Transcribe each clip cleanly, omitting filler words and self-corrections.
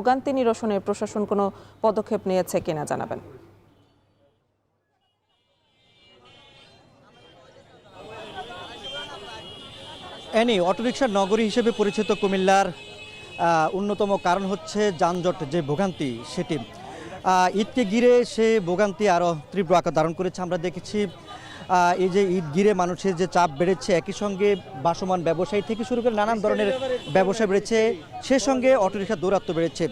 ভোগান্তি নিরসনে প্রশাসন কোনো পদক্ষেপ নিয়েছে কিনা জানাবেন। অটোরিকশার নগরী হিসেবে পরিচিত কুমিল্লার অন্যতম কারণ হচ্ছে যানজট যে ভোগান্তি সেটি ঈদকে ঘিরে সে ভোগান্তি আরও তীব্র আকার ধারণ করেছে। আমরা দেখেছি এই যে ঈদ ঘিরে মানুষের যে চাপ বেড়েছে, একই সঙ্গে বাসমান ব্যবসায়ী থেকে শুরু করে নানান ধরনের ব্যবসা বেড়েছে, সে সঙ্গে অটোরিকশার দৌরাত্ম্য বেড়েছে।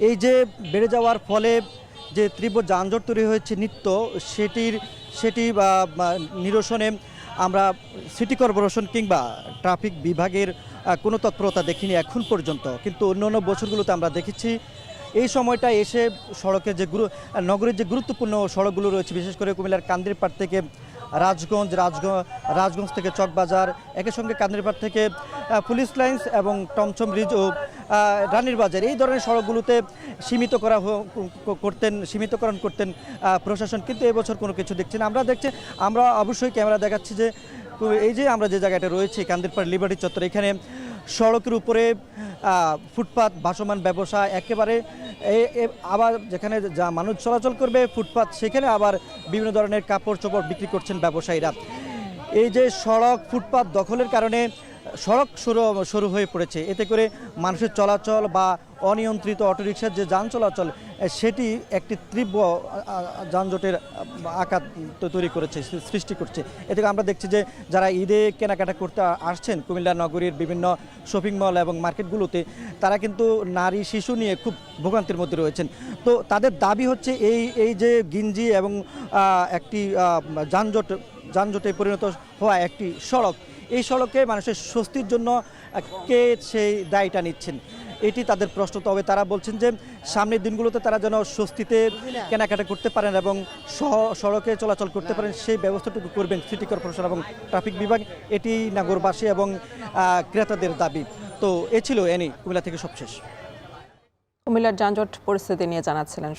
এই যে বেড়ে যাওয়ার ফলে যে তীব্র যানজট তৈরি হয়েছে নিত্য, সেটি নিরসনে আমরা সিটি কর্পোরেশন কিংবা ট্রাফিক বিভাগের কোনো তৎপরতা দেখিনি এখন পর্যন্ত। কিন্তু অন্যান্য বছরগুলোতে আমরা দেখেছি এই সময়টা এসে সড়কের যে নগরীর যে গুরুত্বপূর্ণ সড়কগুলো রয়েছে, বিশেষ করে কুমিল্লার কান্দিরপাড় থেকে রাজগঞ্জ থেকে চকবাজার, একই সঙ্গে কান্দিরপাড় থেকে পুলিশ লাইন্স এবং টমছম ব্রিজ ও রানীর বাজার, এই ধরনের সড়কগুলোতে সীমিতকরণ করতেন প্রশাসন। কিন্তু এবছর কোনো কিছু দেখছি না। আমরা অবশ্যই ক্যামেরা দেখাচ্ছি যে এই যে আমরা যে জায়গাটা রয়েছে কান্দিরপাড় লিবার্টি চত্বর, এখানে সড়কের উপরে ফুটপাত, ভাসমান ব্যবসা একেবারে, আবার যেখানে যা মানুষ চলাচল করবে ফুটপাত, সেখানে আবার বিভিন্ন ধরনের কাপড় চোপড় বিক্রি করছেন ব্যবসায়ীরা। এই যে সড়ক ফুটপাত দখলের কারণে সড়ক শুরু হয়ে পড়েছে, এতে করে মানুষের চলাচল বা অনিয়ন্ত্রিত অটোরিকশার যে যান চলাচল, সেটি একটি তীব্র যানজটের আকার তৈরি করেছে, সৃষ্টি করছে। এতে আমরা দেখছি যে যারা ঈদে কেনাকাটা করতে আসছেন কুমিল্লা নগরীর বিভিন্ন শপিং মল এবং মার্কেটগুলোতে, তারা কিন্তু নারী শিশু নিয়ে খুব ভোগান্তির মধ্যে রয়েছেন। তো তাদের দাবি হচ্ছে এই যে গিঞ্জি এবং একটি যানজটে পরিণত হওয়া একটি সড়ক, এই সড়কে মানুষের স্বস্তির জন্য কে সেই দায়টা নিচ্ছেন, এটি তাদের প্রশ্ন। তবে তারা বলছেন যে সামনের দিনগুলোতে তারা যেন স্বস্তিতে কেনাকাটা করতে পারেন এবং সড়কে চলাচল করতে পারেন, সেই ব্যবস্থাটুকু করবেন সিটি কর্পোরেশন এবং ট্রাফিক বিভাগ। এটি নগরবাসী এবং ক্রেতাদের দাবি। তো এ ছিল কুমিল্লা থেকে সবশেষ। কুমিল্লার যানজট পরিস্থিতি নিয়ে জানাচ্ছিলেন।